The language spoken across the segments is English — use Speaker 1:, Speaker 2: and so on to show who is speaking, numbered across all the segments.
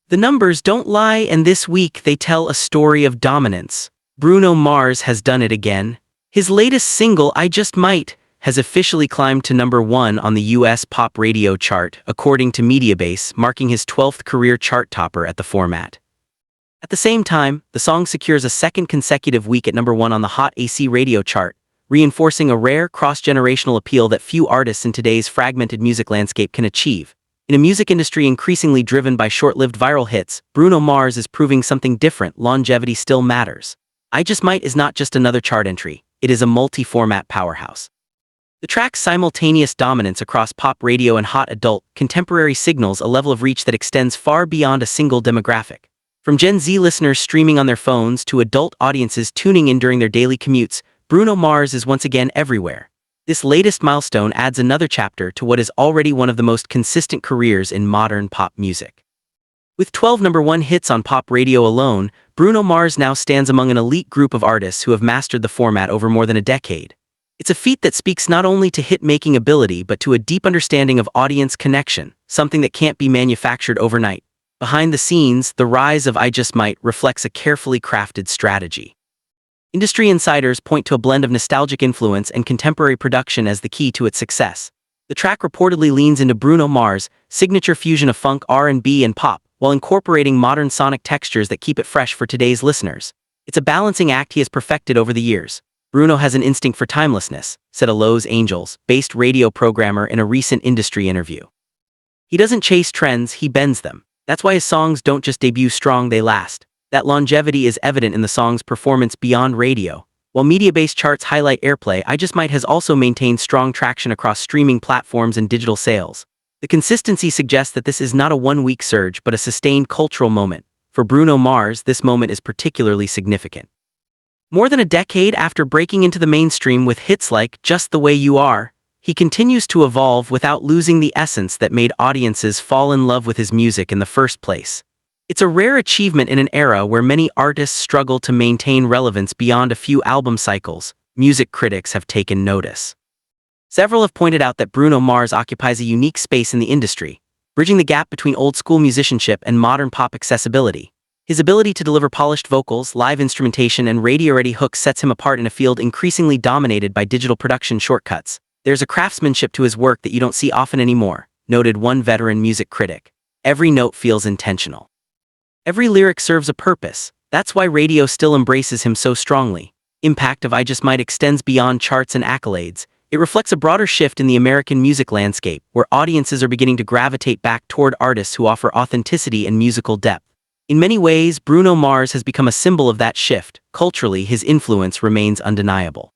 Speaker 1: The numbers don't lie, and this week they tell a story of dominance. Bruno Mars has done it again. His latest single, I Just Might, has officially climbed to #1 on the US pop radio chart, according to Mediabase, marking his 12th career chart topper at the format. At the same time, the song secures a second consecutive week at #1 on the Hot AC radio chart, reinforcing a rare cross-generational appeal that few artists in today's fragmented music landscape can achieve. In a music industry increasingly driven by short-lived viral hits, Bruno Mars is proving something different: longevity still matters. I Just Might is not just another chart entry, it is a multi-format powerhouse. The track's simultaneous dominance across pop radio and hot adult contemporary signals a level of reach that extends far beyond a single demographic. From Gen Z listeners streaming on their phones to adult audiences tuning in during their daily commutes, Bruno Mars is once again everywhere. This latest milestone adds another chapter to what is already one of the most consistent careers in modern pop music. With 12 #1 hits on pop radio alone, Bruno Mars now stands among an elite group of artists who have mastered the format over more than a decade. It's a feat that speaks not only to hit-making ability but to a deep understanding of audience connection, something that can't be manufactured overnight. Behind the scenes, the rise of I Just Might reflects a carefully crafted strategy. Industry insiders point to a blend of nostalgic influence and contemporary production as the key to its success. The track reportedly leans into Bruno Mars' signature fusion of funk, R&B, and pop, while incorporating modern sonic textures that keep it fresh for today's listeners. It's a balancing act he has perfected over the years. Bruno has an instinct for timelessness, said a Los Angeles-based radio programmer in a recent industry interview. He doesn't chase trends, he bends them. That's why his songs don't just debut strong, they last. That longevity is evident in the song's performance beyond radio. While media-based charts highlight airplay, I Just Might has also maintained strong traction across streaming platforms and digital sales. The consistency suggests that this is not a one-week surge but a sustained cultural moment. For Bruno Mars, this moment is particularly significant. More than a decade after breaking into the mainstream with hits like Just the Way You Are, he continues to evolve without losing the essence that made audiences fall in love with his music in the first place. It's a rare achievement in an era where many artists struggle to maintain relevance beyond a few album cycles. Music critics have taken notice. Several have pointed out that Bruno Mars occupies a unique space in the industry, bridging the gap between old-school musicianship and modern pop accessibility. His ability to deliver polished vocals, live instrumentation, and radio-ready hooks sets him apart in a field increasingly dominated by digital production shortcuts. There's a craftsmanship to his work that you don't see often anymore, noted one veteran music critic. Every note feels intentional. Every lyric serves a purpose. That's why radio still embraces him so strongly. Impact of I Just Might extends beyond charts and accolades. It reflects a broader shift in the American music landscape, where audiences are beginning to gravitate back toward artists who offer authenticity and musical depth. In many ways, Bruno Mars has become a symbol of that shift. Culturally, his influence remains undeniable.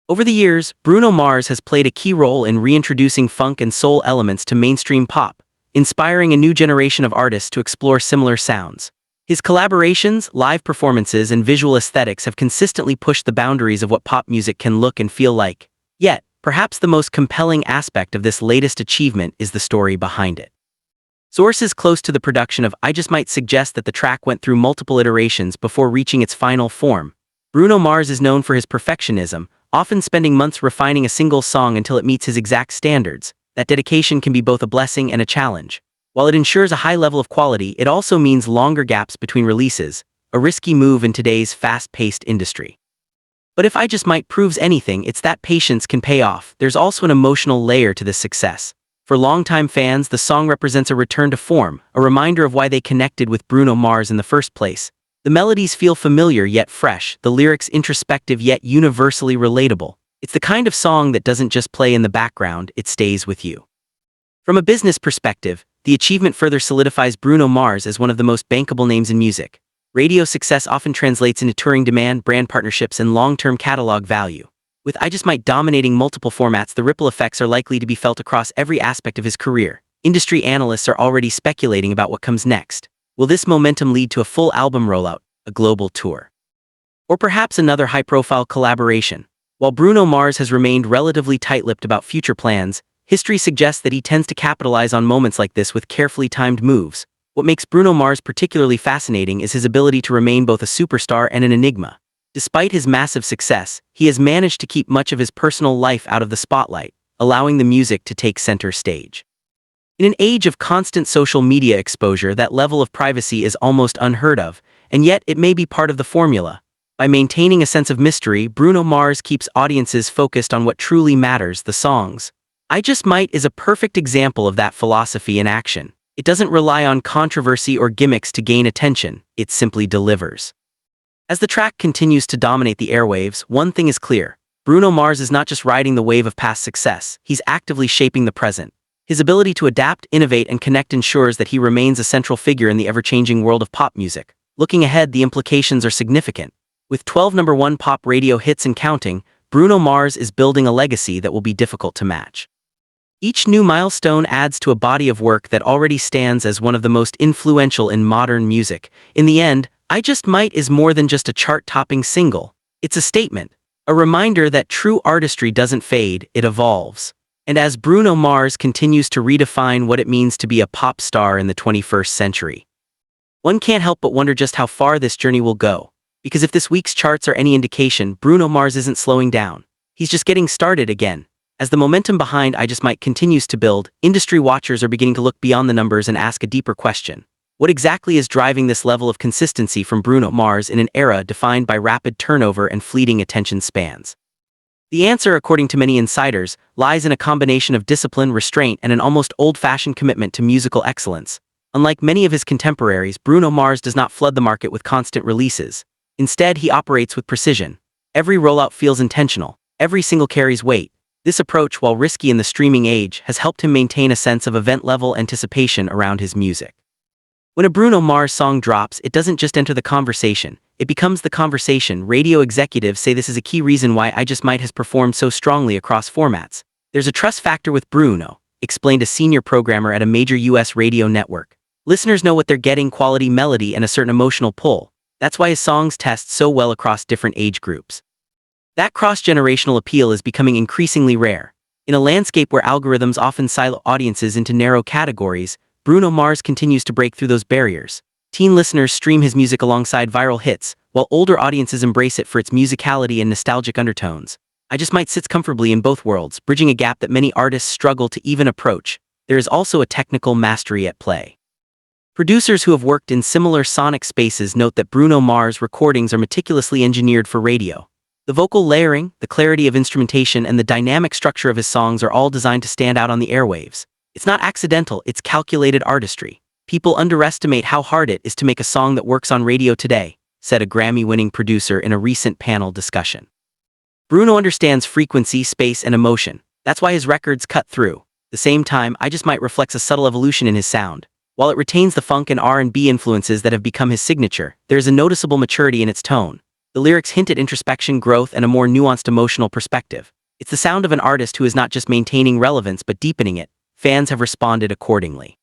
Speaker 1: Over the years, Bruno Mars has played a key role in reintroducing funk and soul elements to mainstream pop, inspiring a new generation of artists to explore similar sounds. His collaborations, live performances, and visual aesthetics have consistently pushed the boundaries of what pop music can look and feel like. Yet, perhaps the most compelling aspect of this latest achievement is the story behind it. Sources close to the production of I Just Might suggest that the track went through multiple iterations before reaching its final form. Bruno Mars is known for his perfectionism, often spending months refining a single song until it meets his exact standards. That dedication can be both a blessing and a challenge. While it ensures a high level of quality, it also means longer gaps between releases, a risky move in today's fast-paced industry. But if I Just Might proves anything, it's that patience can pay off. There's also an emotional layer to this success. For longtime fans, the song represents a return to form, a reminder of why they connected with Bruno Mars in the first place. The melodies feel familiar yet fresh, the lyrics introspective yet universally relatable. It's the kind of song that doesn't just play in the background, it stays with you. From a business perspective, the achievement further solidifies Bruno Mars as one of the most bankable names in music. Radio success often translates into touring demand, brand partnerships, and long-term catalog value. With I Just Might dominating multiple formats, the ripple effects are likely to be felt across every aspect of his career. Industry analysts are already speculating about what comes next. Will this momentum lead to a full album rollout, a global tour, or perhaps another high-profile collaboration? While Bruno Mars has remained relatively tight-lipped about future plans, history suggests that he tends to capitalize on moments like this with carefully timed moves. What makes Bruno Mars particularly fascinating is his ability to remain both a superstar and an enigma. Despite his massive success, he has managed to keep much of his personal life out of the spotlight, allowing the music to take center stage. In an age of constant social media exposure, that level of privacy is almost unheard of, and yet it may be part of the formula. By maintaining a sense of mystery, Bruno Mars keeps audiences focused on what truly matters, the songs. I Just Might is a perfect example of that philosophy in action. It doesn't rely on controversy or gimmicks to gain attention, it simply delivers. As the track continues to dominate the airwaves, one thing is clear. Bruno Mars is not just riding the wave of past success, he's actively shaping the present. His ability to adapt, innovate, and connect ensures that he remains a central figure in the ever-changing world of pop music. Looking ahead, the implications are significant. With 12 #1 pop radio hits and counting, Bruno Mars is building a legacy that will be difficult to match. Each new milestone adds to a body of work that already stands as one of the most influential in modern music. In the end, I Just Might is more than just a chart-topping single. It's a statement, a reminder that true artistry doesn't fade, it evolves. And as Bruno Mars continues to redefine what it means to be a pop star in the 21st century, one can't help but wonder just how far this journey will go. Because if this week's charts are any indication, Bruno Mars isn't slowing down. He's just getting started again. As the momentum behind I Just Might continues to build, industry watchers are beginning to look beyond the numbers and ask a deeper question. What exactly is driving this level of consistency from Bruno Mars in an era defined by rapid turnover and fleeting attention spans? The answer, according to many insiders, lies in a combination of discipline, restraint, and an almost old-fashioned commitment to musical excellence. Unlike many of his contemporaries, Bruno Mars does not flood the market with constant releases. Instead, he operates with precision. Every rollout feels intentional. Every single carries weight. This approach, while risky in the streaming age, has helped him maintain a sense of event-level anticipation around his music. When a Bruno Mars song drops, it doesn't just enter the conversation, it becomes the conversation. Radio executives say this is a key reason why I Just Might has performed so strongly across formats. There's a trust factor with Bruno, explained a senior programmer at a major US radio network. Listeners know what they're getting: quality melody and a certain emotional pull. That's why his songs test so well across different age groups. That cross-generational appeal is becoming increasingly rare. In a landscape where algorithms often silo audiences into narrow categories, Bruno Mars continues to break through those barriers. Teen listeners stream his music alongside viral hits, while older audiences embrace it for its musicality and nostalgic undertones. I Just Might sits comfortably in both worlds, bridging a gap that many artists struggle to even approach. There is also a technical mastery at play. Producers who have worked in similar sonic spaces note that Bruno Mars' recordings are meticulously engineered for radio. The vocal layering, the clarity of instrumentation, and the dynamic structure of his songs are all designed to stand out on the airwaves. It's not accidental, it's calculated artistry. People underestimate how hard it is to make a song that works on radio today, said a Grammy-winning producer in a recent panel discussion. Bruno understands frequency, space, and emotion. That's why his records cut through. At the same time, I Just Might reflects a subtle evolution in his sound. While it retains the funk and R&B influences that have become his signature, there is a noticeable maturity in its tone. The lyrics hint at introspection, growth, and a more nuanced emotional perspective. It's the sound of an artist who is not just maintaining relevance but deepening it. Fans have responded accordingly.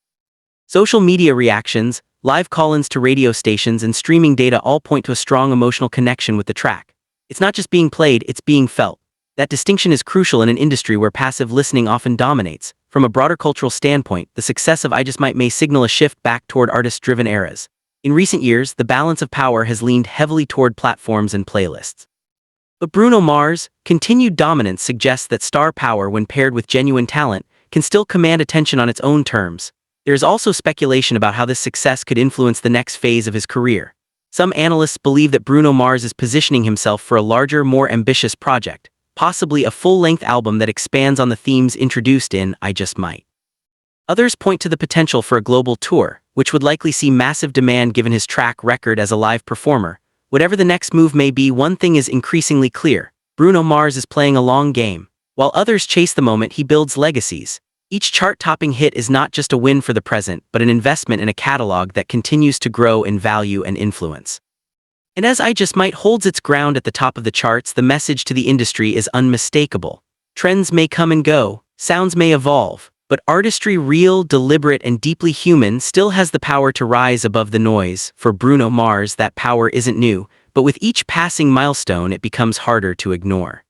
Speaker 1: Social media reactions, live call-ins to radio stations, and streaming data all point to a strong emotional connection with the track. It's not just being played, it's being felt. That distinction is crucial in an industry where passive listening often dominates. From a broader cultural standpoint, the success of I Just Might may signal a shift back toward artist-driven eras. In recent years, the balance of power has leaned heavily toward platforms and playlists. But Bruno Mars' continued dominance suggests that star power, when paired with genuine talent, can still command attention on its own terms. There is also speculation about how this success could influence the next phase of his career. Some analysts believe that Bruno Mars is positioning himself for a larger, more ambitious project, possibly a full-length album that expands on the themes introduced in I Just Might. Others point to the potential for a global tour, which would likely see massive demand given his track record as a live performer. Whatever the next move may be, one thing is increasingly clear: Bruno Mars is playing a long game. While others chase the moment, he builds legacies. Each chart-topping hit is not just a win for the present, but an investment in a catalog that continues to grow in value and influence. And as I Just Might holds its ground at the top of the charts, the message to the industry is unmistakable. Trends may come and go, sounds may evolve, but artistry, real, deliberate, and deeply human, still has the power to rise above the noise. For Bruno Mars, that power isn't new, but with each passing milestone, it becomes harder to ignore.